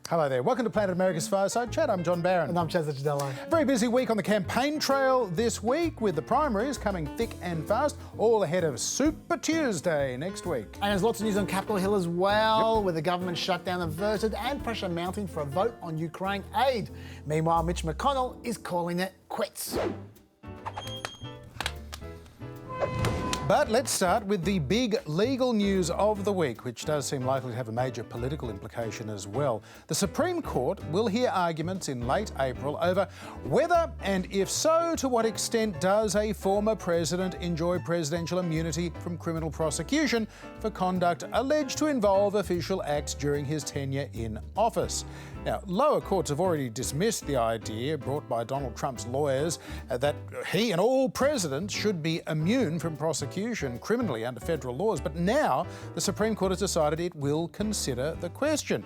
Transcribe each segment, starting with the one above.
Hello there. Welcome to Planet America's Fireside Chat. I'm John Barron. And I'm Chaz Gidello. Very busy week on the campaign trail this week with the primaries coming thick and fast, all ahead of Super Tuesday next week. And there's lots of news on Capitol Hill as well, with the government shutdown averted and pressure mounting for a vote on Ukraine aid. Meanwhile, Mitch McConnell is calling it quits. But let's start with the big legal news of the week, which does seem likely to have a major political implication as well. The Supreme Court will hear arguments in late April over whether, and if so, to what extent does a former president enjoy presidential immunity from criminal prosecution for conduct alleged to involve official acts during his tenure in office. Now, lower courts have already dismissed the idea brought by Donald Trump's lawyers that he and all presidents should be immune from prosecution criminally under federal laws. But now the Supreme Court has decided it will consider the question.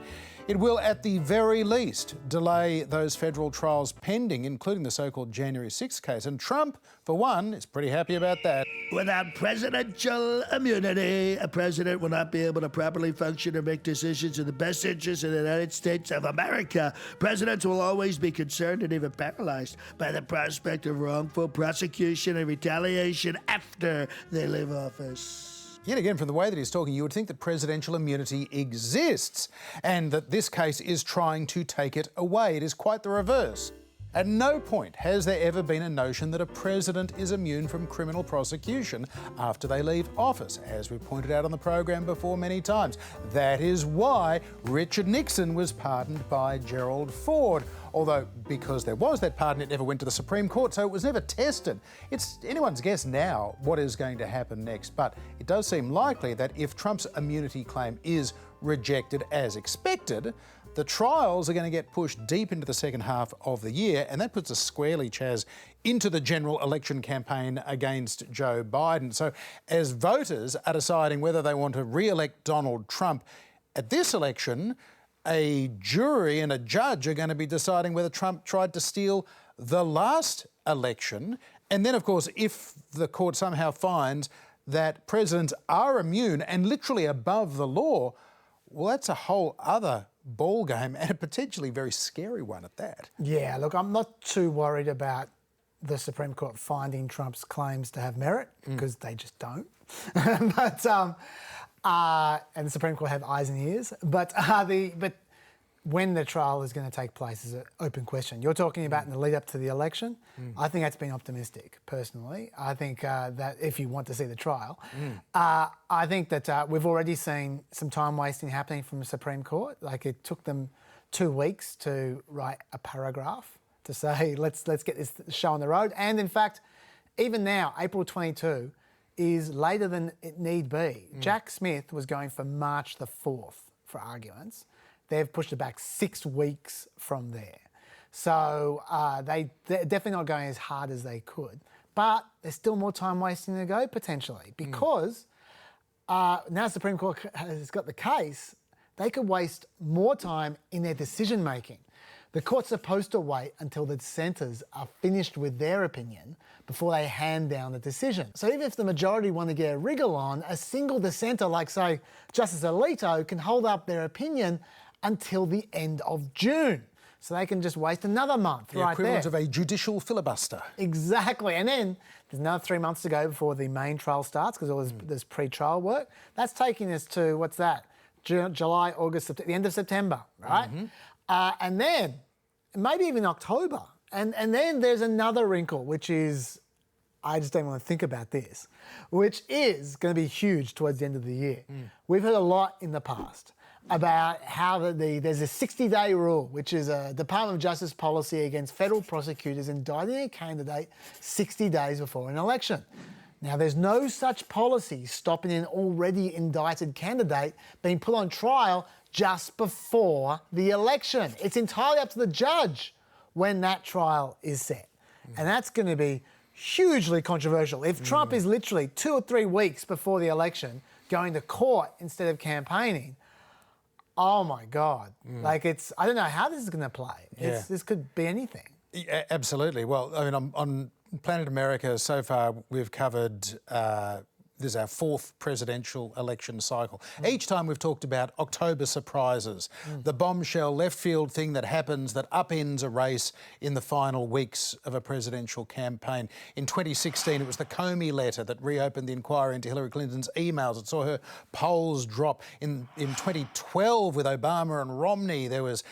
It will, at the very least, delay those federal trials pending, including the so-called January 6th case. And Trump, for one, is pretty happy about that. Without presidential immunity, a president will not be able to properly function or make decisions in the best interest of the United States of America. Presidents will always be concerned and even paralyzed by the prospect of wrongful prosecution and retaliation after they leave office. Yet again, from the way that he's talking, you would think that presidential immunity exists and that this case is trying to take it away. It is quite the reverse. At no point has there ever been a notion that a president is immune from criminal prosecution after they leave office, as we pointed out on the program before many times. That is why Richard Nixon was pardoned by Gerald Ford. Although, because there was that pardon, it never went to the Supreme Court, so it was never tested. It's anyone's guess now what is going to happen next, but it does seem likely that if Trump's immunity claim is rejected as expected, the trials are going to get pushed deep into the second half of the year, and that puts us squarely, Chaz, into the general election campaign against Joe Biden. So as voters are deciding whether they want to re-elect Donald Trump at this election, a jury and a judge are going to be deciding whether Trump tried to steal the last election. And then, of course, if the court somehow finds that presidents are immune and literally above the law, well, that's a whole other ball game, and a potentially very scary one at that. Yeah, look, I'm not too worried about the Supreme Court finding Trump's claims to have merit, because they just don't. But and the Supreme Court have eyes and ears. But when the trial is going to take place is an open question. You're talking about in the lead up to the election. I think that's been optimistic, personally. I think that if you want to see the trial, I think that we've already seen some time wasting happening from the Supreme Court. Like, it took them 2 weeks to write a paragraph to say, let's get this show on the road. And in fact, even now, April 22 is later than it need be. Jack Smith was going for March the 4th for arguments. They've pushed it back 6 weeks from there. So they're definitely not going as hard as they could. But there's still more time wasting to go, potentially, because now the Supreme Court has got the case, they could waste more time in their decision-making. The court's supposed to wait until the dissenters are finished with their opinion before they hand down the decision. So even if the majority want to get a wriggle on, a single dissenter, like, say, Justice Alito, can hold up their opinion until the end of June. So they can just waste another month right there. The equivalent of a judicial filibuster. Exactly. And then there's another 3 months to go before the main trial starts, because there's pre-trial work. That's taking us to, what's that? July, August, September, the end of September, right? And then maybe even October. And then there's another wrinkle, which is, I just don't want to think about this, which is going to be huge towards the end of the year. We've heard a lot in the past about how there's a 60-day rule, which is a Department of Justice policy against federal prosecutors indicting a candidate 60 days before an election. Now, there's no such policy stopping an already indicted candidate being put on trial just before the election. It's entirely up to the judge when that trial is set. And that's going to be hugely controversial. If Trump is literally 2 or 3 weeks before the election going to court instead of campaigning, oh my God. Like, I don't know how this is going to play. This could be anything. Yeah, absolutely. Well, I mean, on Planet America so far, we've covered this is our fourth presidential election cycle. Each time we've talked about October surprises, the bombshell left field thing that happens that upends a race in the final weeks of a presidential campaign. In 2016, it was the Comey letter that reopened the inquiry into Hillary Clinton's emails. It saw her polls drop. In 2012, with Obama and Romney, there was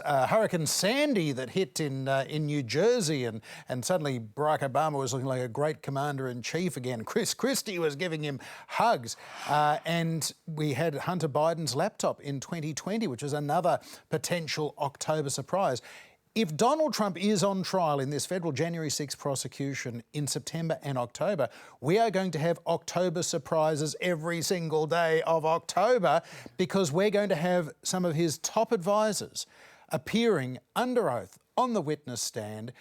Hurricane Sandy that hit in New Jersey, and suddenly Barack Obama was looking like a great commander-in-chief again. Chris Christie was giving him hugs. And we had Hunter Biden's laptop in 2020, which was another potential October surprise. If Donald Trump is on trial in this federal January 6th prosecution in September and October, we are going to have October surprises every single day of October, because we're going to have some of his top advisors appearing under oath on the witness stand,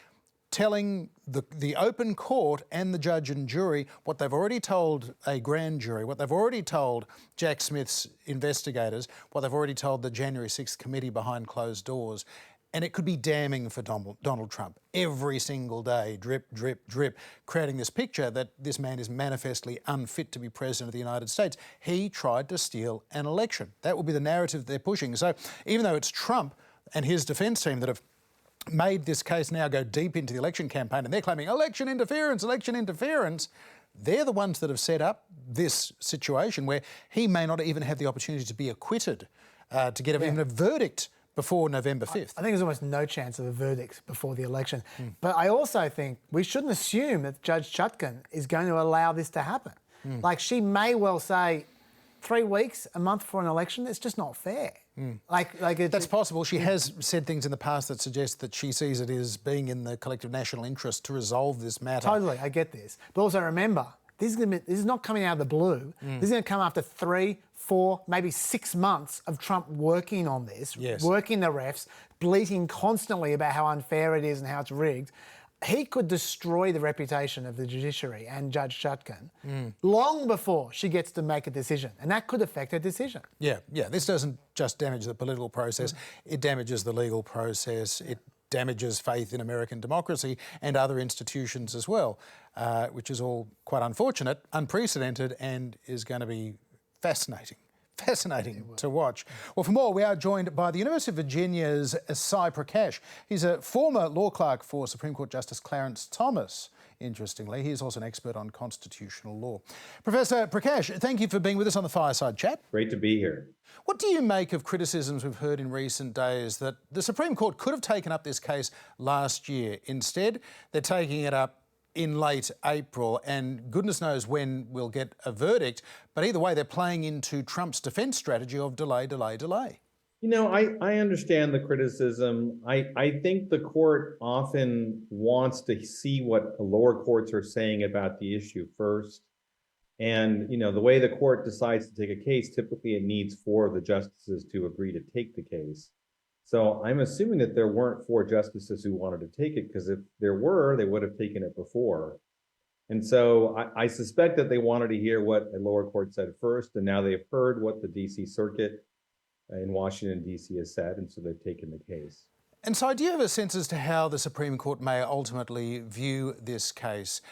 telling the open court and the judge and jury what they've already told a grand jury, what they've already told Jack Smith's investigators, what they've already told the January 6th committee behind closed doors. And it could be damning for Donald Trump every single day, drip, drip, drip, creating this picture that this man is manifestly unfit to be president of the United States. He tried to steal an election. That will be the narrative they're pushing. So even though it's Trump and his defence team that have made this case now go deep into the election campaign, and they're claiming election interference, they're the ones that have set up this situation where he may not even have the opportunity to be acquitted, to get even a verdict before November 5th. I think there's almost no chance of a verdict before the election. But I also think we shouldn't assume that Judge Chutkan is going to allow this to happen. Like, she may well say 3 weeks, a month before an election, it's just not fair. That's possible. She has said things in the past that suggest that she sees it as being in the collective national interest to resolve this matter. Totally, I get this. But also remember, this is not coming out of the blue. This is going to come after 3, 4, maybe 6 months of Trump working on this, working the refs, bleating constantly about how unfair it is and how it's rigged. He could destroy the reputation of the judiciary and Judge Chutkan long before she gets to make a decision, and that could affect her decision. Yeah. This doesn't just damage the political process, it damages the legal process, it damages faith in American democracy and other institutions as well, which is all quite unfortunate, unprecedented, and is going to be fascinating to watch. Well, for more, we are joined by the University of Virginia's Sai Prakash. He's a former law clerk for Supreme Court Justice Clarence Thomas. Interestingly, he is also an expert on constitutional law. Professor Prakash, thank you for being with us on the Fireside Chat. Great to be here. What do you make of criticisms we've heard in recent days that the Supreme Court could have taken up this case last year? Instead, they're taking it up in late April, and goodness knows when we'll get a verdict. But either way, they're playing into Trump's defence strategy of delay, delay, delay. You know, I understand the criticism. I think the court often wants to see what the lower courts are saying about the issue first. And, you know, the way the court decides to take a case, typically it needs 4 of the justices to agree to take the case. So I'm assuming that there weren't 4 justices who wanted to take it, because if there were, they would have taken it before. And so I suspect that they wanted to hear what a lower court said first, and now they've heard what the DC Circuit in Washington, D.C. has said, and so they've taken the case. And so do you have a sense as to how the Supreme Court may ultimately view this case?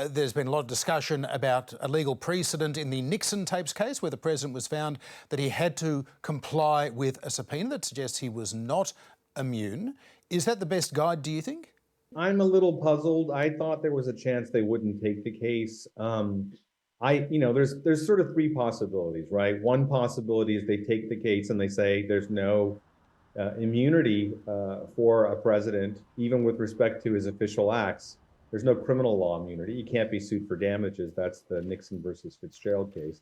There's been a lot of discussion about a legal precedent in the Nixon tapes case, where the president was found that he had to comply with a subpoena that suggests he was not immune. Is that the best guide, do you think? I'm a little puzzled. I thought there was a chance they wouldn't take the case. There's sort of 3 possibilities, right? One possibility is they take the case and they say there's no immunity for a president, even with respect to his official acts. There's no criminal law immunity. He can't be sued for damages. That's the Nixon versus Fitzgerald case.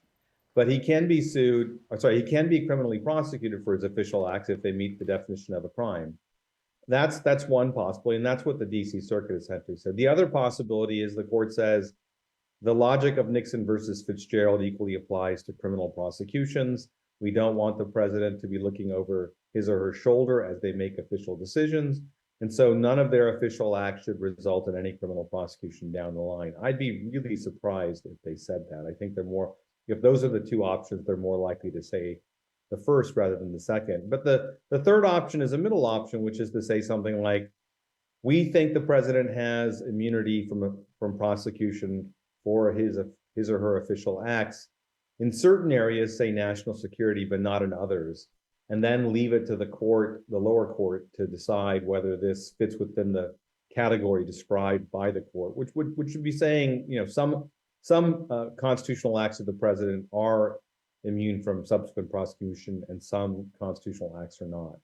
But he can be he can be criminally prosecuted for his official acts if they meet the definition of a crime. That's one possibility, and that's what the DC Circuit essentially said. The other possibility is the court says the logic of Nixon versus Fitzgerald equally applies to criminal prosecutions. We don't want the president to be looking over his or her shoulder as they make official decisions. And so none of their official acts should result in any criminal prosecution down the line. I'd be really surprised if they said that. I think if those are the 2 options, they're more likely to say the first rather than the second. But the third option is a middle option, which is to say something like, we think the president has immunity from prosecution for his his or her official acts in certain areas, say national security, but not in others, and then leave it to the court, the lower court, to decide whether this fits within the category described by the court, which would be saying, some constitutional acts of the president are immune from subsequent prosecution and some constitutional acts are not.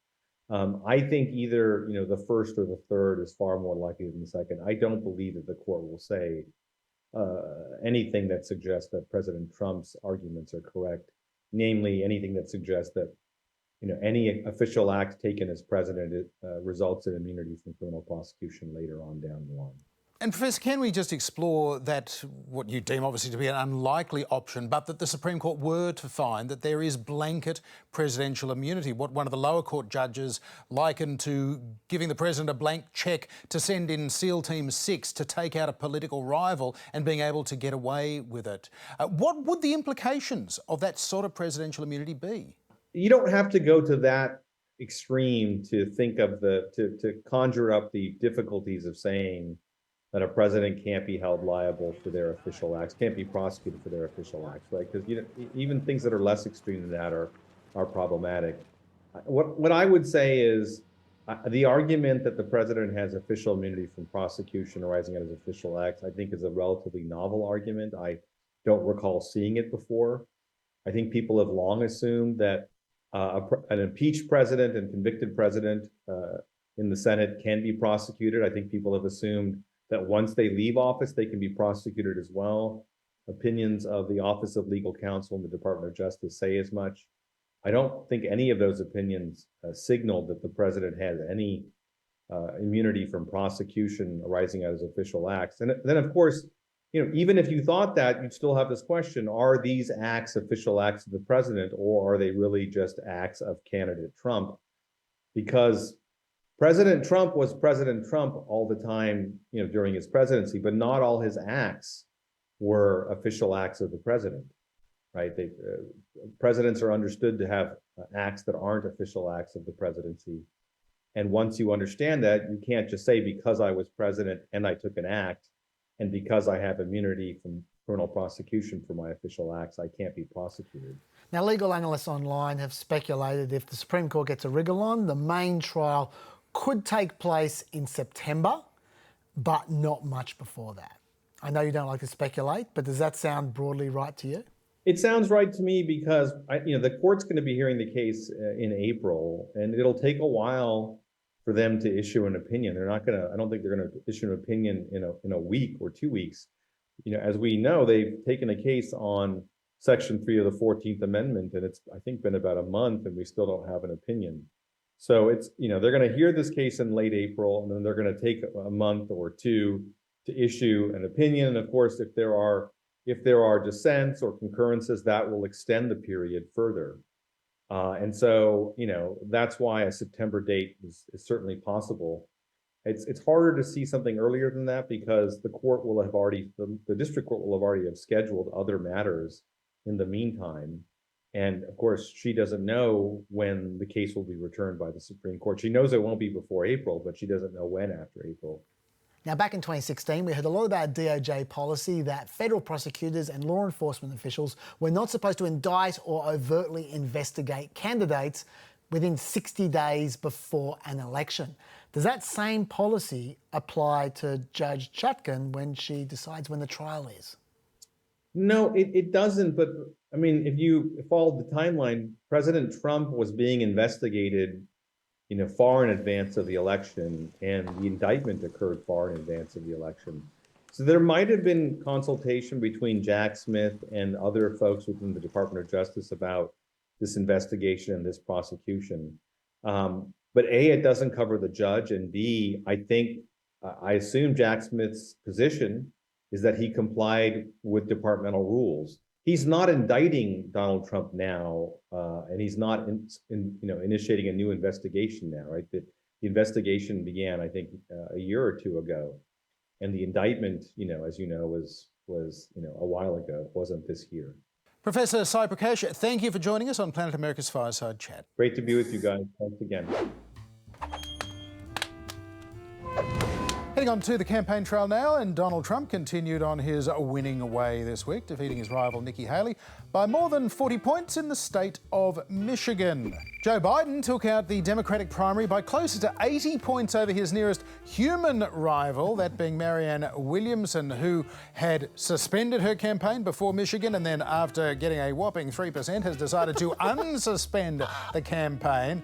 I think either the first or the third is far more likely than the second. I don't believe that the court will say anything that suggests that President Trump's arguments are correct, namely anything that suggests that any official act taken as president results in immunity from criminal prosecution later on down the line. And Professor, can we just explore that, what you deem obviously to be an unlikely option, but that the Supreme Court were to find that there is blanket presidential immunity, what one of the lower court judges likened to giving the president a blank cheque to send in SEAL Team 6 to take out a political rival and being able to get away with it. What would the implications of that sort of presidential immunity be? You don't have to go to that extreme to think of to conjure up the difficulties of saying that a president can't be held liable for their official acts, can't be prosecuted for their official acts, right? Because even things that are less extreme than that are problematic. What I would say is the argument that the president has official immunity from prosecution arising out of his official acts, I think is a relatively novel argument. I don't recall seeing it before. I think people have long assumed that an impeached president and convicted president in the Senate can be prosecuted. I think people have assumed that once they leave office, they can be prosecuted as well. Opinions of the Office of Legal Counsel and the Department of Justice say as much. I don't think any of those opinions signaled that the president has any immunity from prosecution arising out of his official acts. And then, of course, even if you thought that, you'd still have this question: are these acts official acts of the president, or are they really just acts of candidate Trump? Because President Trump was President Trump all the time, during his presidency, but not all his acts were official acts of the president, right? Presidents are understood to have acts that aren't official acts of the presidency. And once you understand that, you can't just say, because I was president and I took an act, and because I have immunity from criminal prosecution for my official acts, I can't be prosecuted. Now, legal analysts online have speculated if the Supreme Court gets a wriggle on, the main trial could take place in September, but not much before that. I know you don't like to speculate, but does that sound broadly right to you? It sounds right to me because the court's going to be hearing the case in April, and it'll take a while for them to issue an opinion. I don't think they're going to issue an opinion in a week or 2 weeks. As we know, they've taken a case on Section 3 of the 14th Amendment, and it's, I think, been about a month, and we still don't have an opinion. So it's, they're going to hear this case in late April, and then they're going to take a month or two to issue an opinion. And of course, if there are dissents or concurrences, that will extend the period further. And so, that's why a September date is certainly possible. It's harder to see something earlier than that because the court will have the district court will have already scheduled other matters in the meantime. And of course, she doesn't know when the case will be returned by the Supreme Court. She knows it won't be before April, but she doesn't know when after April. Now, back in 2016, we heard a lot about DOJ policy that federal prosecutors and law enforcement officials were not supposed to indict or overtly investigate candidates within 60 days before an election. Does that same policy apply to Judge Chutkan when she decides when the trial is? No, it doesn't. But I mean, if you followed the timeline, President Trump was being investigated, far in advance of the election, and the indictment occurred far in advance of the election. So there might have been consultation between Jack Smith and other folks within the Department of Justice about this investigation and this prosecution. But A, it doesn't cover the judge, and B, I assume Jack Smith's position is that he complied with departmental rules. He's not indicting Donald Trump now, and he's not initiating a new investigation now, right? The investigation began, I think, a year or two ago, and the indictment, as you know, was a while ago. It wasn't this year. Professor Sai Prakash, thank you for joining us on Planet America's Fireside Chat. Great to be with you guys. Thanks again. Heading on to the campaign trail now, and Donald Trump continued on his winning way this week, defeating his rival Nikki Haley by more than 40 points in the state of Michigan. Joe Biden took out the Democratic primary by closer to 80 points over his nearest human rival, that being Marianne Williamson, who had suspended her campaign before Michigan and then, after getting a whopping 3%, has decided to unsuspend the campaign.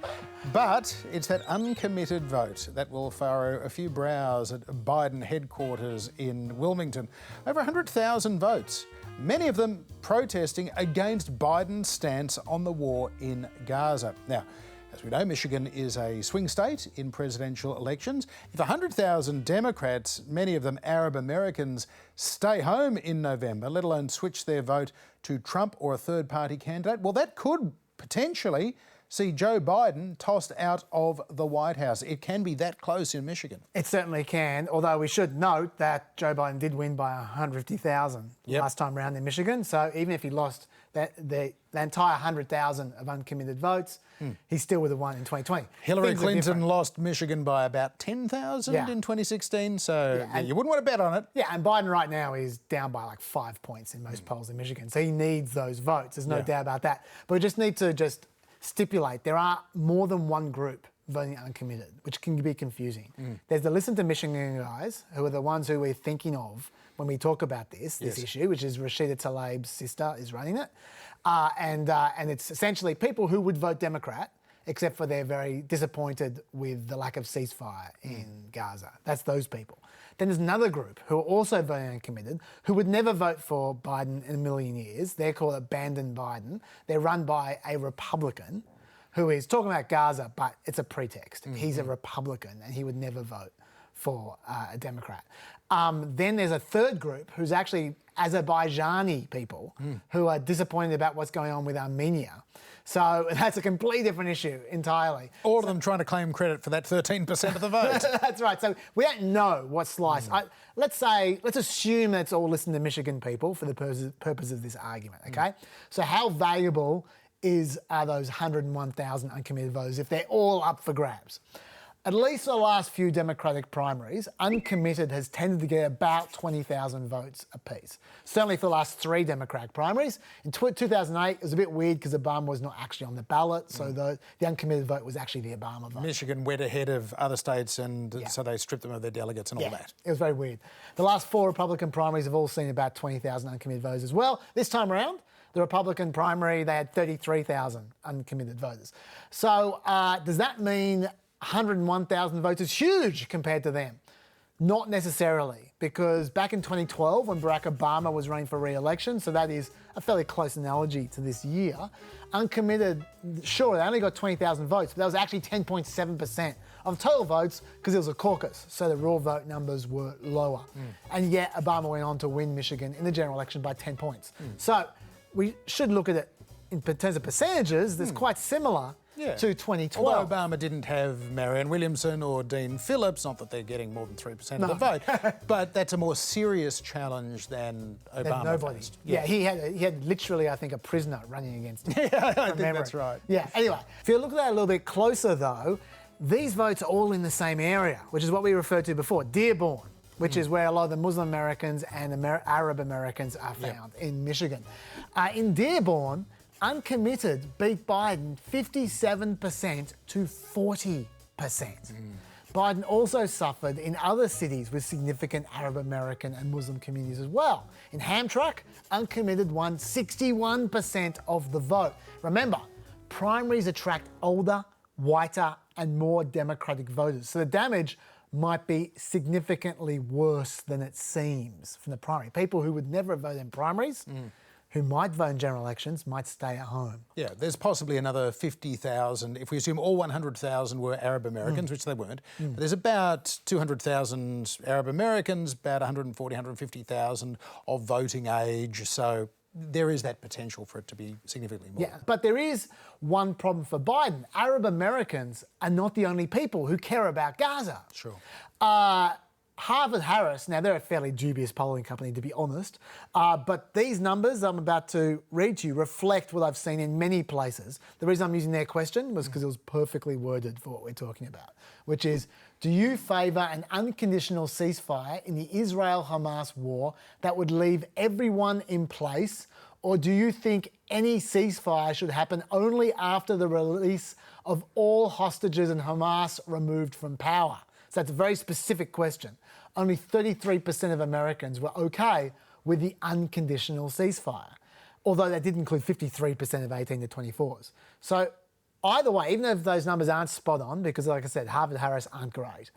But it's that uncommitted vote that will furrow a few brows at Biden headquarters in Wilmington. Over 100,000 votes, many of them protesting against Biden's stance on the war in Gaza. Now, as we know, Michigan is a swing state in presidential elections. If 100,000 Democrats, many of them Arab Americans, stay home in November, let alone switch their vote to Trump or a third-party candidate, well, that could potentially see Joe Biden tossed out of the White House. It can be that close in Michigan. It certainly can, although we should note that Joe Biden did win by 150,000 last time round in Michigan. So even if he lost the entire 100,000 of uncommitted votes, he still would have won in 2020. Hillary Clinton lost Michigan by about 10,000 in 2016, so you wouldn't want to bet on it. Yeah, and Biden right now is down by like 5 points in most polls in Michigan, so he needs those votes. There's no doubt about that. But we just need to stipulate there are more than one group voting uncommitted, which can be confusing. There's the Listen to Michigan guys, who are the ones who we're thinking of when we talk about this issue, which is Rashida Tlaib's sister is running it. And it's essentially people who would vote Democrat, except for they're very disappointed with the lack of ceasefire in Gaza. That's those people. Then there's another group who are also voting uncommitted, who would never vote for Biden in a million years. They're called Abandon Biden. They're run by a Republican who is talking about Gaza, but it's a pretext. He's a Republican and he would never vote for a Democrat. Then there's a third group who's actually Azerbaijani people who are disappointed about what's going on with Armenia. So that's a completely different issue entirely. All of them trying to claim credit for that 13% of the vote. That's right. So we don't know what slice. Let's assume that's all Listen to Michigan people for the purpose of this argument, okay? So how valuable are those 101,000 uncommitted voters if they're all up for grabs? At least the last few Democratic primaries, uncommitted has tended to get about 20,000 votes apiece. Certainly for the last 3 Democratic primaries. In 2008, it was a bit weird because Obama was not actually on the ballot, so the uncommitted vote was actually the Obama vote. Michigan went ahead of other states, and so they stripped them of their delegates and all that. It was very weird. The last 4 Republican primaries have all seen about 20,000 uncommitted voters as well. This time around, the Republican primary, they had 33,000 uncommitted voters. So does that mean 101,000 votes is huge compared to them? Not necessarily, because back in 2012, when Barack Obama was running for re-election, so that is a fairly close analogy to this year, uncommitted, sure, they only got 20,000 votes, but that was actually 10.7% of total votes because it was a caucus, so the raw vote numbers were lower. And yet Obama went on to win Michigan in the general election by 10 points. So we should look at it in terms of percentages, that's quite similar to 2012. Although Obama didn't have Marianne Williamson or Dean Phillips, not that they're getting more than 3% of the vote, but that's a more serious challenge than Obama faced. Yeah, he had literally, I think, a prisoner running against him. I think that's right. Yeah, anyway, if you look at that a little bit closer though, these votes are all in the same area, which is what we referred to before, Dearborn, which is where a lot of the Muslim Americans and Arab Americans are found in Michigan. In Dearborn, uncommitted beat Biden 57% to 40%. Biden also suffered in other cities with significant Arab American and Muslim communities as well. In Hamtramck, uncommitted won 61% of the vote. Remember, primaries attract older, whiter, and more Democratic voters. So the damage might be significantly worse than it seems from the primary. People who would never vote in primaries, who might vote in general elections, might stay at home. Yeah, there's possibly another 50,000, if we assume all 100,000 were Arab Americans, which they weren't. But there's about 200,000 Arab Americans, about 140,000, 150,000 of voting age, so there is that potential for it to be significantly more. Yeah, but there is one problem for Biden. Arab Americans are not the only people who care about Gaza. Sure. Harvard-Harris, now they're a fairly dubious polling company to be honest, but these numbers I'm about to read to you reflect what I've seen in many places. The reason I'm using their question was because it was perfectly worded for what we're talking about, which is, do you favour an unconditional ceasefire in the Israel-Hamas war that would leave everyone in place, or do you think any ceasefire should happen only after the release of all hostages and Hamas removed from power? So that's a very specific question. Only 33% of Americans were okay with the unconditional ceasefire, although that did include 53% of 18 to 24s. So either way, even if those numbers aren't spot on, because like I said, Harvard-Harris aren't great,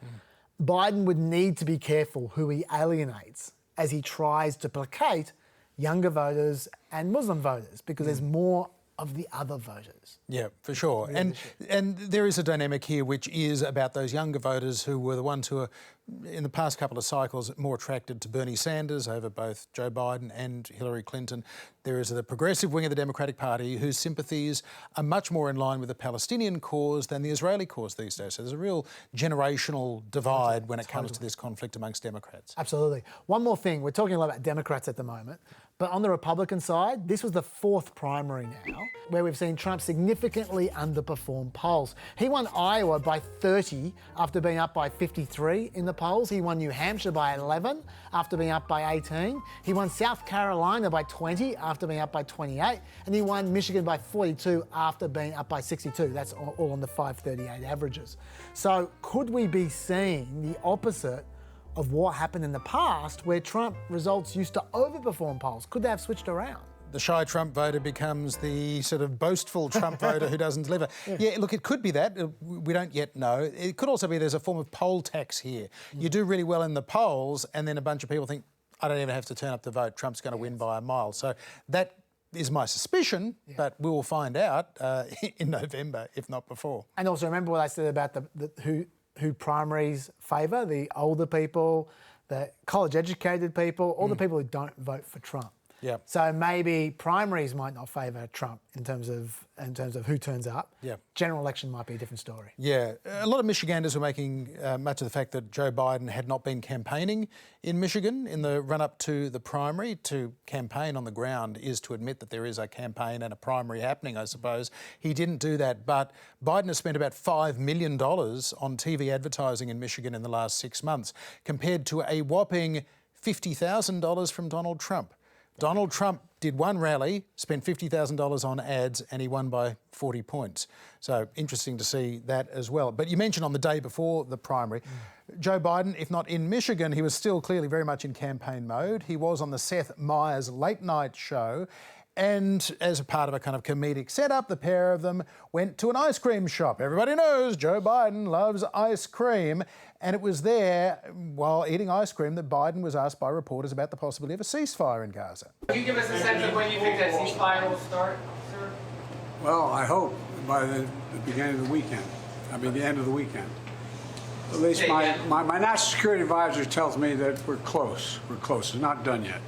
Biden would need to be careful who he alienates as he tries to placate younger voters and Muslim voters, because there's more of the other voters. Yeah, for sure. And there is a dynamic here which is about those younger voters who were the ones who are, in the past couple of cycles, more attracted to Bernie Sanders over both Joe Biden and Hillary Clinton. There is the progressive wing of the Democratic Party whose sympathies are much more in line with the Palestinian cause than the Israeli cause these days. So there's a real generational divide when it comes to this conflict amongst Democrats. Absolutely. One more thing, we're talking a lot about Democrats at the moment, but on the Republican side, this was the fourth primary now, where we've seen Trump significantly underperform polls. He won Iowa by 30 after being up by 53 in the polls. He won New Hampshire by 11 after being up by 18. He won South Carolina by 20 after being up by 28. And he won Michigan by 42 after being up by 62. That's all on the 538 averages. So could we be seeing the opposite of what happened in the past, where Trump results used to overperform polls? Could they have switched around? The shy Trump voter becomes the sort of boastful Trump voter who doesn't deliver. Yeah, look, it could be that. We don't yet know. It could also be there's a form of poll tax here. You do really well in the polls and then a bunch of people think, I don't even have to turn up to vote. Trump's going to win by a mile. So that is my suspicion, but we will find out in November, if not before. And also remember what I said about who primaries favour, the older people, the college-educated people, all the people who don't vote for Trump. Yeah. So maybe primaries might not favour Trump in terms of who turns up. Yeah. General election might be a different story. Yeah. A lot of Michiganders were making much of the fact that Joe Biden had not been campaigning in Michigan in the run-up to the primary. To campaign on the ground is to admit that there is a campaign and a primary happening, I suppose. He didn't do that, but Biden has spent about $5 million on TV advertising in Michigan in the last 6 months, compared to a whopping $50,000 from Donald Trump. Donald Trump did one rally, spent $50,000 on ads, and he won by 40 points. So interesting to see that as well. But you mentioned on the day before the primary, Joe Biden, if not in Michigan, he was still clearly very much in campaign mode. He was on the Seth Meyers late night show. And as a part of a kind of comedic setup, the pair of them went to an ice cream shop. Everybody knows Joe Biden loves ice cream. And it was there, while eating ice cream, that Biden was asked by reporters about the possibility of a ceasefire in Gaza. Can you give us a sense of when you think that ceasefire will start, sir? Well, I hope by the beginning of the weekend. I mean, the end of the weekend. At least my national security advisor tells me that we're close. We're close. It's not done yet.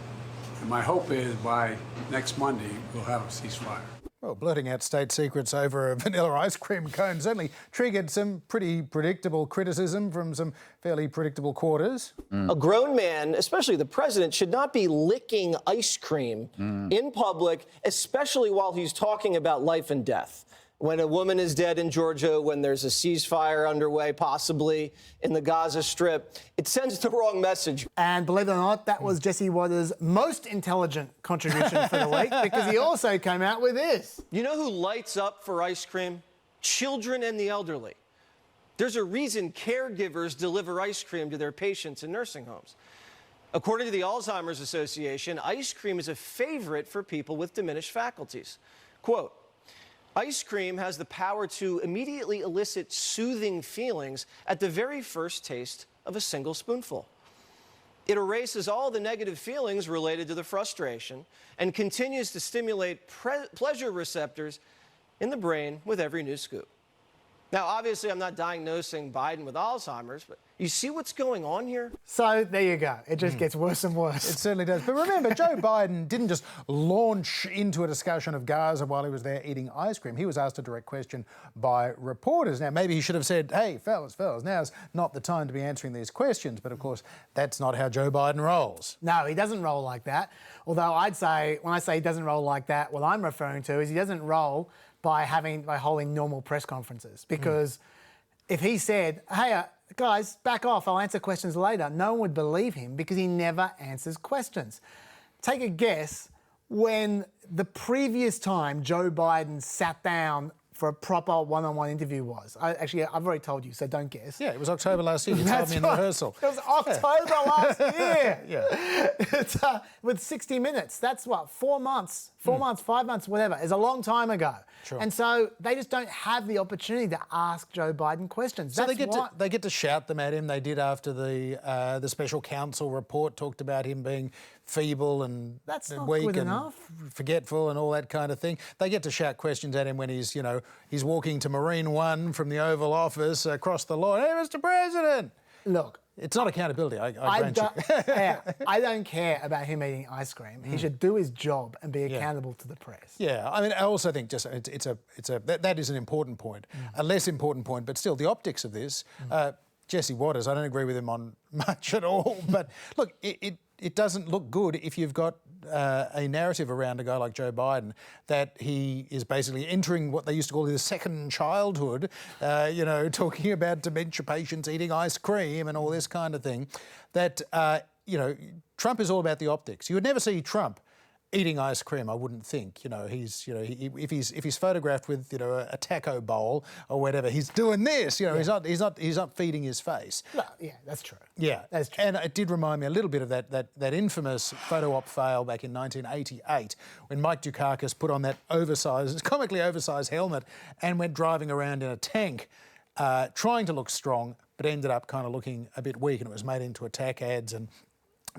And my hope is by next Monday, we'll have a ceasefire. Well, blurting out state secrets over a vanilla ice cream cone certainly triggered some pretty predictable criticism from some fairly predictable quarters. A grown man, especially the president, should not be licking ice cream in public, especially while he's talking about life and death. When a woman is dead in Georgia, when there's a ceasefire underway, possibly in the Gaza Strip, it sends the wrong message. And believe it or not, that was Jesse Waters' most intelligent contribution for the week, because he also came out with this. You know who lights up for ice cream? Children and the elderly. There's a reason caregivers deliver ice cream to their patients in nursing homes. According to the Alzheimer's Association, ice cream is a favorite for people with diminished faculties. Quote, ice cream has the power to immediately elicit soothing feelings at the very first taste of a single spoonful. It erases all the negative feelings related to the frustration and continues to stimulate pleasure receptors in the brain with every new scoop. Now, obviously, I'm not diagnosing Biden with Alzheimer's, but you see what's going on here? So there you go. It just gets worse and worse. It certainly does. But remember, Joe Biden didn't just launch into a discussion of Gaza while he was there eating ice cream. He was asked a direct question by reporters. Now, maybe he should have said, hey, fellas, now's not the time to be answering these questions. But of course, that's not how Joe Biden rolls. No, he doesn't roll like that. Although I'd say, when I say he doesn't roll like that, what I'm referring to is he doesn't roll by holding normal press conferences. Because if he said, hey, guys, back off, I'll answer questions later, no one would believe him because he never answers questions. Take a guess when the previous time Joe Biden sat down for a proper one-on-one interview was. I've already told you, so don't guess. Yeah, it was October last year. You told me in rehearsal. It was October last year. Yeah. It's, with 60 Minutes. That's what, 4 months, 4 months, 5 months, whatever. It's a long time ago. Sure. And so they just don't have the opportunity to ask Joe Biden questions. So they get to shout them at him. They did after the special counsel report talked about him being feeble and That's not weak good and enough. forgetful and all that kind of thing. They get to shout questions at him when he's walking to Marine One from the Oval Office across the lawn. Hey, Mr. President! Look, it's not accountability, I grant you. I don't care about him eating ice cream. He should do his job and be accountable to the press. Yeah, I mean, I also think that is an important point, a less important point, but still the optics of this. Jesse Waters, I don't agree with him on much at all, but look, it doesn't look good if you've got a narrative around a guy like Joe Biden that he is basically entering what they used to call his second childhood, talking about dementia patients eating ice cream and all this kind of thing, that, Trump is all about the optics. You would never see Trump eating ice cream, I wouldn't think. If he's photographed with a taco bowl or whatever, he's doing this. He's not feeding his face. No, yeah, that's true. Yeah, that's true. And it did remind me a little bit of that infamous photo op fail back in 1988 when Mike Dukakis put on that comically oversized helmet and went driving around in a tank, trying to look strong, but ended up kind of looking a bit weak, and it was made into attack ads and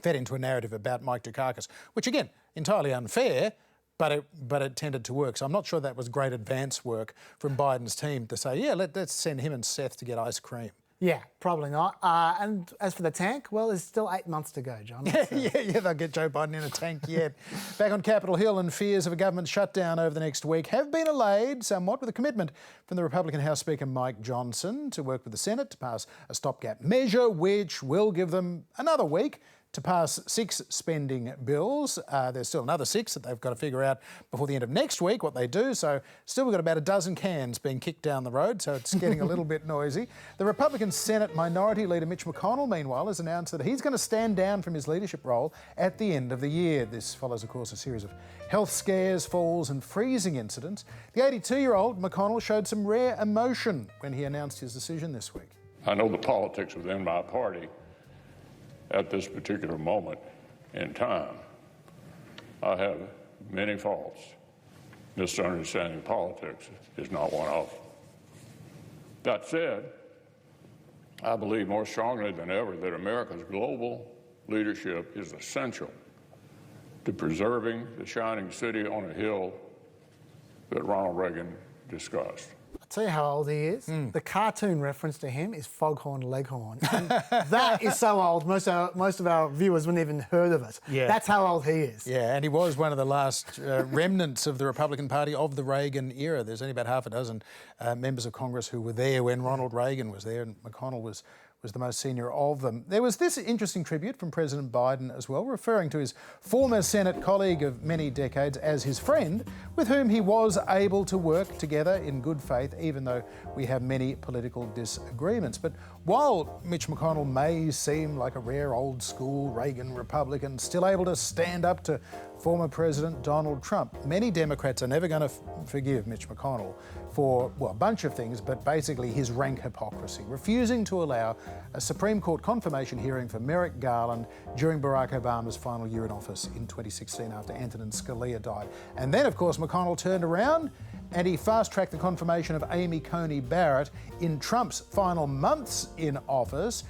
fed into a narrative about Mike Dukakis, which again, entirely unfair, but it tended to work. So I'm not sure that was great advance work from Biden's team to say, yeah, let's send him and Seth to get ice cream. Yeah, probably not. And as for the tank, well, there's still 8 months to go, John. Yeah, they'll get Joe Biden in a tank yet. Back on Capitol Hill, and fears of a government shutdown over the next week have been allayed somewhat with a commitment from the Republican House Speaker Mike Johnson to work with the Senate to pass a stopgap measure, which will give them another week to pass 6 spending bills. There's still another 6 that they've got to figure out before the end of next week what they do. So still we've got about a dozen cans being kicked down the road, so it's getting a little bit noisy. The Republican Senate Minority Leader Mitch McConnell, meanwhile, has announced that he's going to stand down from his leadership role at the end of the year. This follows, of course, a series of health scares, falls and freezing incidents. The 82-year-old McConnell showed some rare emotion when he announced his decision this week. I know the politics within my party at this particular moment in time. I have many faults. Misunderstanding politics is not one of them. That said, I believe more strongly than ever that America's global leadership is essential to preserving the shining city on a hill that Ronald Reagan discussed. I'll tell you how old he is. The cartoon reference to him is Foghorn Leghorn. And that is so old, most of our viewers wouldn't even heard of it. Yeah. That's how old he is. Yeah, and he was one of the last remnants of the Republican Party of the Reagan era. There's only about half a dozen members of Congress who were there when Ronald Reagan was there, and McConnell was the most senior of them. There was this interesting tribute from President Biden as well, referring to his former Senate colleague of many decades as his friend, with whom he was able to work together in good faith, even though we have many political disagreements. But while Mitch McConnell may seem like a rare old school Reagan Republican, still able to stand up to former President Donald Trump, many Democrats are never going to forgive Mitch McConnell for, well, a bunch of things, but basically his rank hypocrisy, refusing to allow a Supreme Court confirmation hearing for Merrick Garland during Barack Obama's final year in office in 2016 after Antonin Scalia died. And then, of course, McConnell turned around and he fast-tracked the confirmation of Amy Coney Barrett in Trump's final months in office,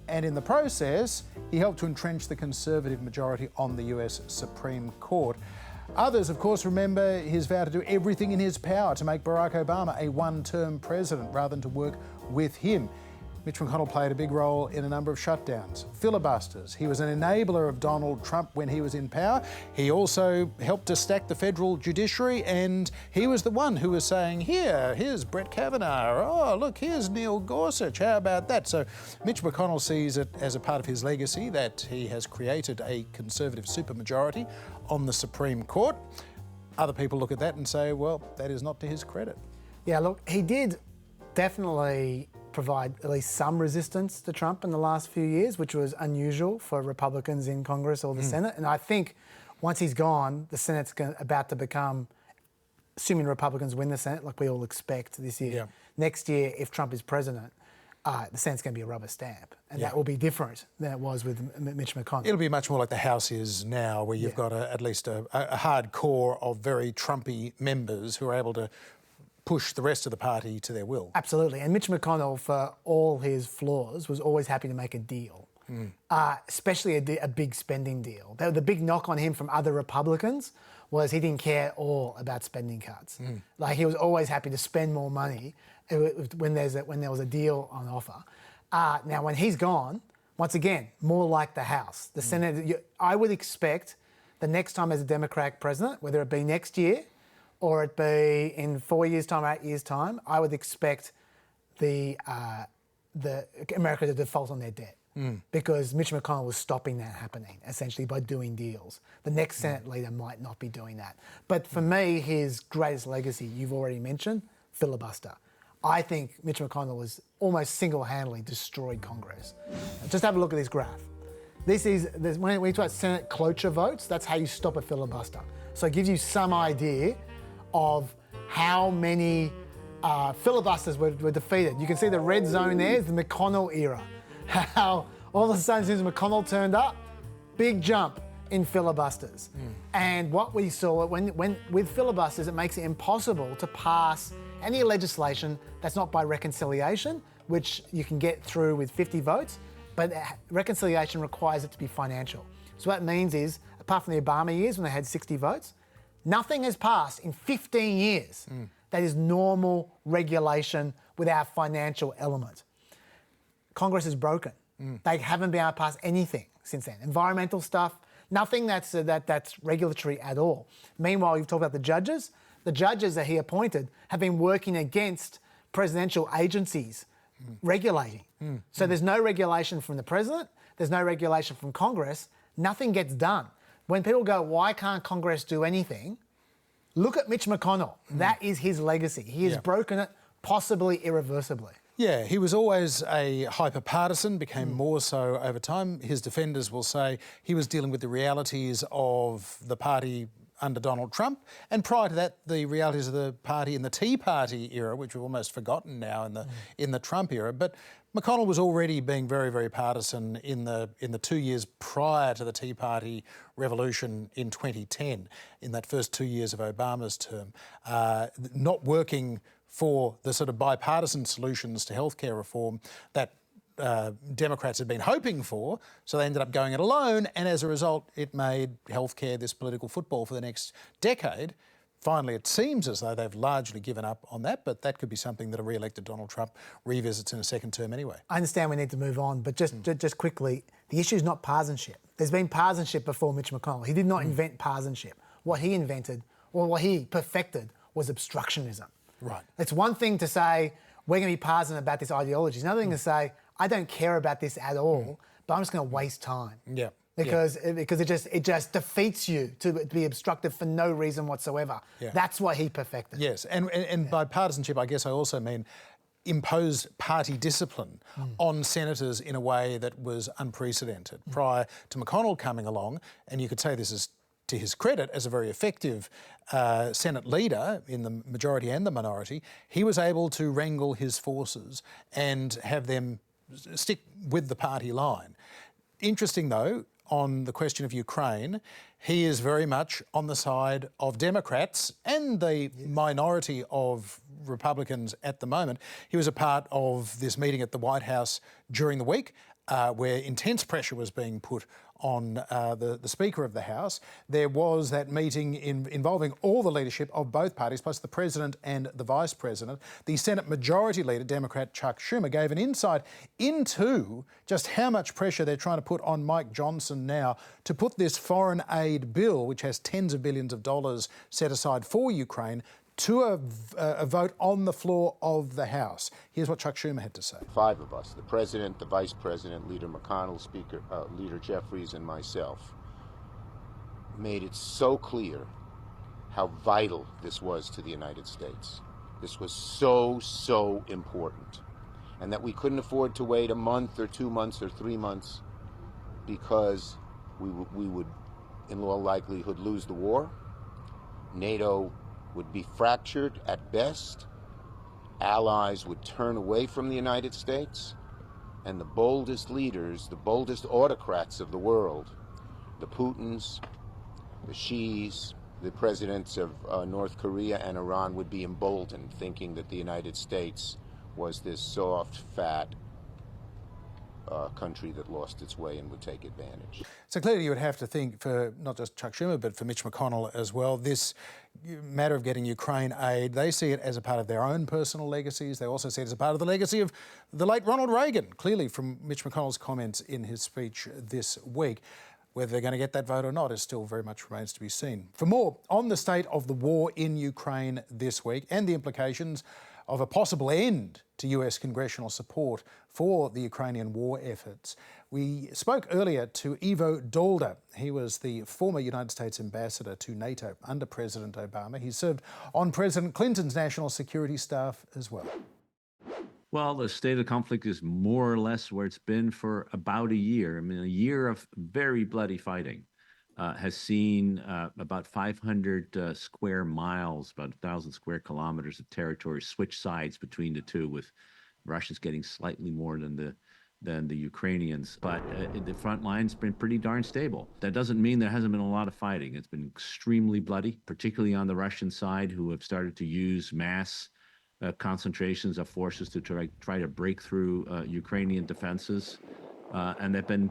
and in the process, he helped to entrench the Conservative majority on the US Supreme Court. Others, of course, remember his vow to do everything in his power to make Barack Obama a one-term president rather than to work with him. Mitch McConnell played a big role in a number of shutdowns, filibusters. He was an enabler of Donald Trump when he was in power. He also helped to stack the federal judiciary, and he was the one who was saying, here's Brett Kavanaugh. Oh, look, here's Neil Gorsuch. How about that? So Mitch McConnell sees it as a part of his legacy that he has created a conservative supermajority on the Supreme Court. Other people look at that and say, well, that is not to his credit. Yeah, look, he did definitely provide at least some resistance to Trump in the last few years, which was unusual for Republicans in Congress or the Senate. And I think once he's gone, the Senate's about to become, assuming Republicans win the Senate, like we all expect this year. Next year, if Trump is president, the Senate's going to be a rubber stamp. And that will be different than it was with Mitch McConnell. It'll be much more like the House is now, where you've got at least a hard core of very Trumpy members who are able to push the rest of the party to their will. Absolutely. And Mitch McConnell, for all his flaws, was always happy to make a deal, especially a big spending deal. The big knock on him from other Republicans was he didn't care at all about spending cuts. Like, he was always happy to spend more money when there was a deal on offer. Now, when he's gone, once again, more like the House. The Senate, I would expect the next time there's a Democratic president, whether it be next year or it be in 4 years' time or 8 years' time, I would expect the America to default on their debt. Because Mitch McConnell was stopping that happening, essentially, by doing deals. The next Senate leader might not be doing that. But for me, his greatest legacy, you've already mentioned, filibuster. I think Mitch McConnell was almost single-handedly destroyed Congress. Just have a look at this graph. When we talk about Senate cloture votes, that's how you stop a filibuster. So it gives you some idea of how many filibusters were defeated. You can see the red zone there is the McConnell era. How all of a sudden, since McConnell turned up, big jump in filibusters. And what we saw with filibusters, it makes it impossible to pass any legislation that's not by reconciliation, which you can get through with 50 votes, but reconciliation requires it to be financial. So what it means is, apart from the Obama years when they had 60 votes, nothing has passed in 15 years that is normal regulation without financial element. Congress is broken. They haven't been able to pass anything since then. Environmental stuff, nothing that's regulatory at all. Meanwhile, you've talked about the judges. The judges that he appointed have been working against presidential agencies regulating. So there's no regulation from the president, there's no regulation from Congress, nothing gets done. When people go, why can't Congress do anything? Look at Mitch McConnell. That is his legacy. He has broken it, possibly irreversibly. Yeah, he was always a hyper-partisan, became more so over time. His defenders will say he was dealing with the realities of the party under Donald Trump, and prior to that, the realities of the party in the Tea Party era, which we've almost forgotten now in the Trump era. But McConnell was already being very, very partisan in the 2 years prior to the Tea Party revolution in 2010, in that first 2 years of Obama's term, not working for the sort of bipartisan solutions to healthcare reform that Democrats had been hoping for, so they ended up going it alone, and as a result, it made healthcare this political football for the next decade. Finally, it seems as though they've largely given up on that, but that could be something that a re-elected Donald Trump revisits in a second term anyway. I understand we need to move on, but just quickly, the issue is not partisanship. There's been partisanship before Mitch McConnell. He did not invent partisanship. What he invented, or what he perfected, was obstructionism. Right. It's one thing to say, we're going to be partisan about this ideology. It's another thing to say, I don't care about this at all, but I'm just going to waste time. Yeah. Because it just defeats you to be obstructive for no reason whatsoever. Yeah. That's what he perfected. Yes, and by partisanship, I guess I also mean impose party discipline on senators in a way that was unprecedented. Prior to McConnell coming along, and you could say this is to his credit as a very effective Senate leader in the majority and the minority, he was able to wrangle his forces and have them stick with the party line. Interesting though, on the question of Ukraine, he is very much on the side of Democrats and the minority of Republicans at the moment. He was a part of this meeting at the White House during the week where intense pressure was being put on the Speaker of the House. There was that meeting involving all the leadership of both parties, plus the President and the Vice President. The Senate Majority Leader, Democrat Chuck Schumer, gave an insight into just how much pressure they're trying to put on Mike Johnson now to put this foreign aid bill, which has tens of billions of dollars set aside for Ukraine, to a vote on the floor of the House. Here's what Chuck Schumer had to say. 5 of us, the President, the Vice President, Leader McConnell, Speaker, Leader Jeffries, and myself, made it so clear how vital this was to the United States. This was so important. And that we couldn't afford to wait a month or 2 months or 3 months because we would, in all likelihood, lose the war. NATO would be fractured at best, allies would turn away from the United States, and the boldest leaders, the boldest autocrats of the world, the Putins, the Xis, the presidents of North Korea and Iran would be emboldened, thinking that the United States was this soft, fat country that lost its way and would take advantage. So clearly you would have to think for not just Chuck Schumer, but for Mitch McConnell as well, this matter of getting Ukraine aid, they see it as a part of their own personal legacies. They also see it as a part of the legacy of the late Ronald Reagan, clearly from Mitch McConnell's comments in his speech this week. Whether they're going to get that vote or not is still very much remains to be seen. For more on the state of the war in Ukraine this week and the implications of a possible end to US congressional support for the Ukrainian war efforts, we spoke earlier to Ivo Daalder. He was the former United States ambassador to NATO under President Obama. He served on President Clinton's national security staff as well. Well, the state of the conflict is more or less where it's been for about a year. I mean, a year of very bloody fighting has seen about 500 square miles, about 1,000 square kilometers of territory switch sides between the two, with Russians getting slightly more than the Ukrainians. But the front line's been pretty darn stable. That doesn't mean there hasn't been a lot of fighting. It's been extremely bloody, particularly on the Russian side, who have started to use mass concentrations of forces to try to break through Ukrainian defenses. And they've been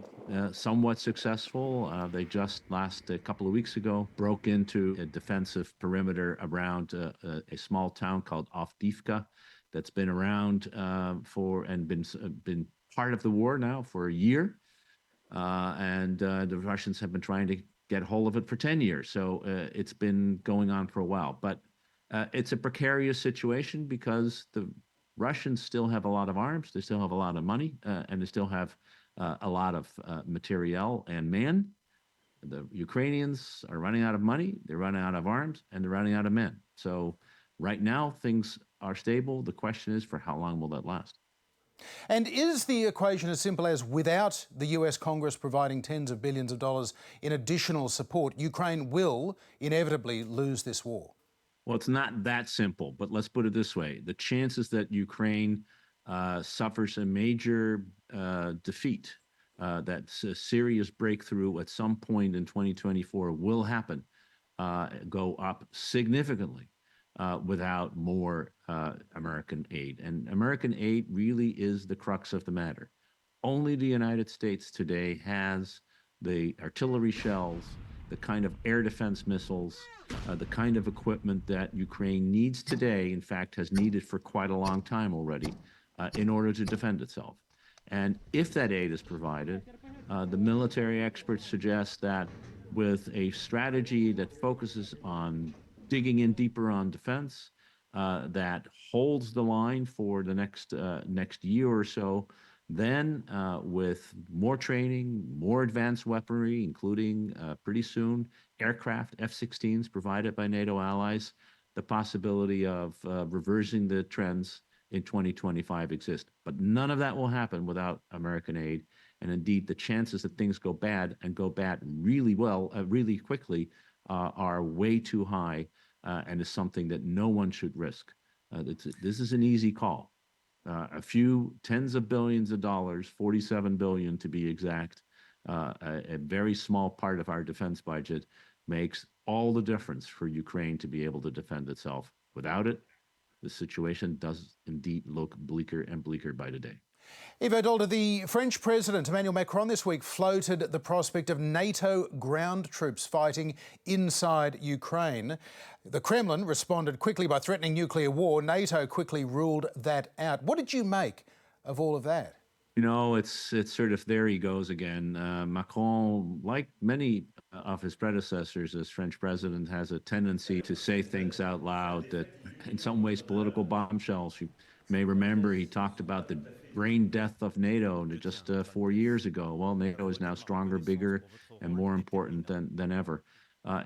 somewhat successful. They just a couple of weeks ago, broke into a defensive perimeter around a small town called Avdiivka that's been around and been part of the war now for a year. And the Russians have been trying to get hold of it for 10 years. So it's been going on for a while. But it's a precarious situation because the Russians still have a lot of arms, they still have a lot of money, and they still have a lot of materiel and men. The Ukrainians are running out of money, they're running out of arms, and they're running out of men. So right now, things are stable. The question is, for how long will that last? And is the equation as simple as, without the US Congress providing tens of billions of dollars in additional support, Ukraine will inevitably lose this war? Well, it's not that simple, but let's put it this way. The chances that Ukraine suffers a major defeat, that a serious breakthrough at some point in 2024 will happen, go up significantly without more American aid. And American aid really is the crux of the matter. Only the United States today has the artillery shells, the kind of air defense missiles, the kind of equipment that Ukraine needs today, in fact, has needed for quite a long time already, in order to defend itself. And if that aid is provided, the military experts suggest that with a strategy that focuses on digging in deeper on defense, that holds the line for the next year or so, then with more training, more advanced weaponry, including pretty soon aircraft, F-16s provided by NATO allies, the possibility of reversing the trends in 2025 exists. But none of that will happen without American aid. And indeed, the chances that things go bad and go bad really quickly are way too high, and is something that no one should risk. This is an easy call. A few tens of billions of dollars, 47 billion to be exact, a very small part of our defense budget, makes all the difference for Ukraine to be able to defend itself. Without it, the situation does indeed look bleaker and bleaker by the day. Ivo Daalder, the French President Emmanuel Macron this week floated the prospect of NATO ground troops fighting inside Ukraine. The Kremlin responded quickly by threatening nuclear war. NATO quickly ruled that out. What did you make of all of that? You know, it's sort of there he goes again. Macron, like many of his predecessors as French president, has a tendency to say things out loud that, in some ways, political bombshells. You may remember he talked about the brain death of NATO just 4 years ago. Well, NATO is now stronger, bigger, and more important than ever.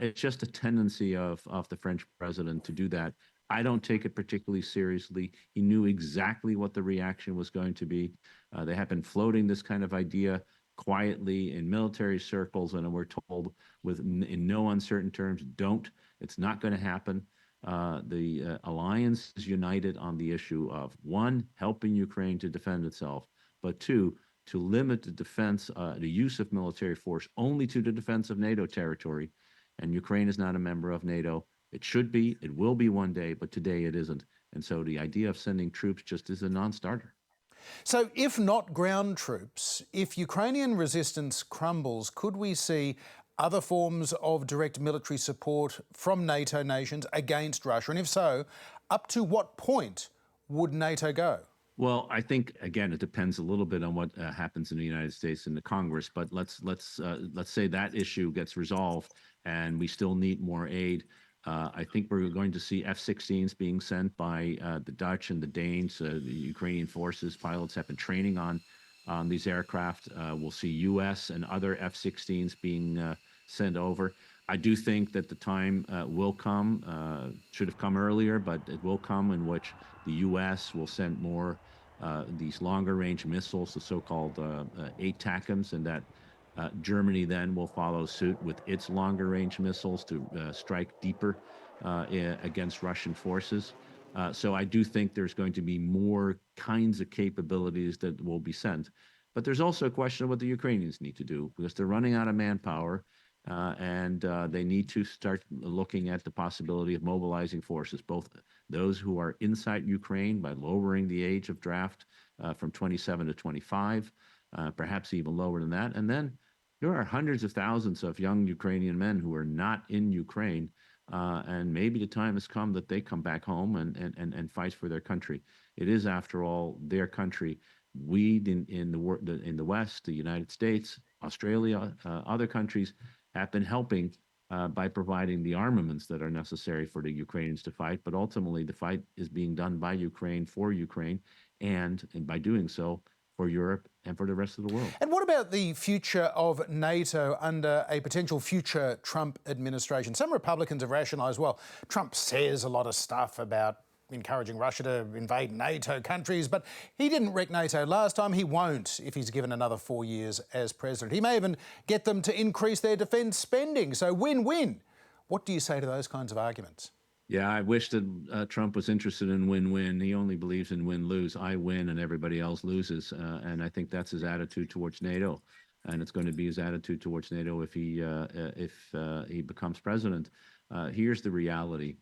It's just a tendency of the French president to do that. I don't take it particularly seriously. He knew exactly what the reaction was going to be. They have been floating this kind of idea quietly in military circles, and we're told in no uncertain terms, don't. It's not going to happen. The alliance is united on the issue of, one, helping Ukraine to defend itself, but two, to limit the defense, the use of military force only to the defense of NATO territory. And Ukraine is not a member of NATO. It should be, it will be one day, but today it isn't. And so the idea of sending troops just is a non-starter. So if not ground troops, if Ukrainian resistance crumbles, could we see other forms of direct military support from NATO nations against Russia? And if so, up to what point would NATO go? Well, I think, again, it depends a little bit on what happens in the United States and the Congress. But let's say that issue gets resolved and we still need more aid. I think we're going to see F-16s being sent by the Dutch and the Danes. The Ukrainian forces, pilots have been training on these aircraft. We'll see U.S. and other F-16s being sent over. I do think that the time will come, should have come earlier, but it will come in which the U.S. will send more these longer-range missiles, the so-called ATACMS, and that Germany then will follow suit with its longer-range missiles to strike deeper against Russian forces. So I do think there's going to be more kinds of capabilities that will be sent. But there's also a question of what the Ukrainians need to do, because they're running out of manpower, and they need to start looking at the possibility of mobilizing forces, both those who are inside Ukraine by lowering the age of draft from 27 to 25, perhaps even lower than that. And then there are hundreds of thousands of young Ukrainian men who are not in Ukraine, and maybe the time has come that they come back home and fight for their country. It is, after all, their country. We in the West, the United States, Australia, other countries have been helping by providing the armaments that are necessary for the Ukrainians to fight. But ultimately, the fight is being done by Ukraine for Ukraine, and by doing so, for Europe and for the rest of the world. And what about the future of NATO under a potential future Trump administration? Some Republicans have rationalised, well, Trump says a lot of stuff about encouraging Russia to invade NATO countries, but he didn't wreck NATO last time. He won't if he's given another 4 years as president. He may even get them to increase their defence spending. So win-win. What do you say to those kinds of arguments? Yeah, I wish that Trump was interested in win-win. He only believes in win-lose. I win and everybody else loses. And I think that's his attitude towards NATO. And it's going to be his attitude towards NATO if he becomes president. Here's the reality.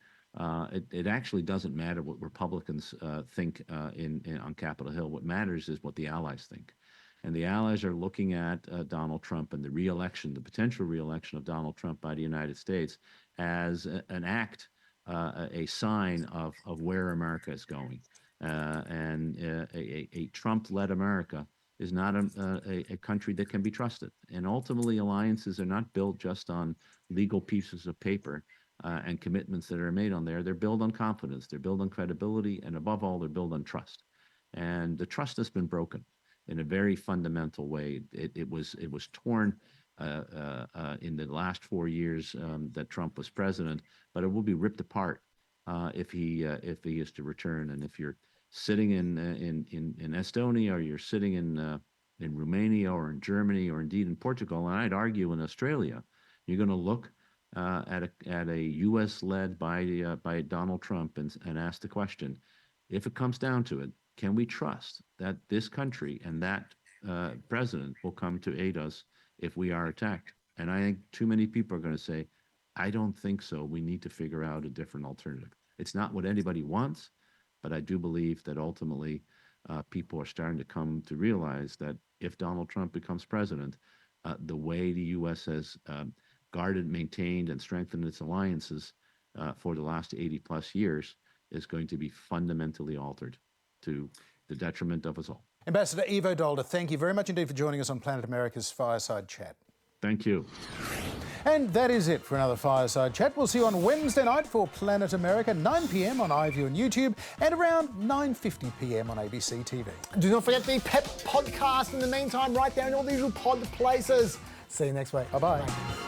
It actually doesn't matter what Republicans think on Capitol Hill. What matters is what the allies think. And the allies are looking at Donald Trump and the re-election, the potential re-election of Donald Trump by the United States as an act, a sign of where America is going. And a Trump-led America is not a country that can be trusted. And ultimately, alliances are not built just on legal pieces of paper and commitments that are made on there. They're built on confidence, they're built on credibility, and above all, they're built on trust. And the trust has been broken in a very fundamental way. It was torn in the last 4 years that Trump was president, but it will be ripped apart if he is to return. And if you're sitting in Estonia, or you're sitting in Romania, or in Germany, or indeed in Portugal, and I'd argue in Australia, you're going to look at a U.S. led by Donald Trump and ask the question: if it comes down to it, can we trust that this country and that president will come to aid us if we are attacked? And I think too many people are going to say, I don't think so. We need to figure out a different alternative. It's not what anybody wants, but I do believe that ultimately people are starting to come to realize that if Donald Trump becomes president, the way the U.S. has guarded, maintained, and strengthened its alliances for the last 80-plus years is going to be fundamentally altered to the detriment of us all. Ambassador Ivo Daalder, thank you very much indeed for joining us on Planet America's Fireside Chat. Thank you. And that is it for another Fireside Chat. We'll see you on Wednesday night for Planet America, 9 p.m. on iView and YouTube, and around 9:50 p.m. on ABC TV. Do not forget the PEP podcast in the meantime, right there in all the usual pod places. See you next week. Bye-bye.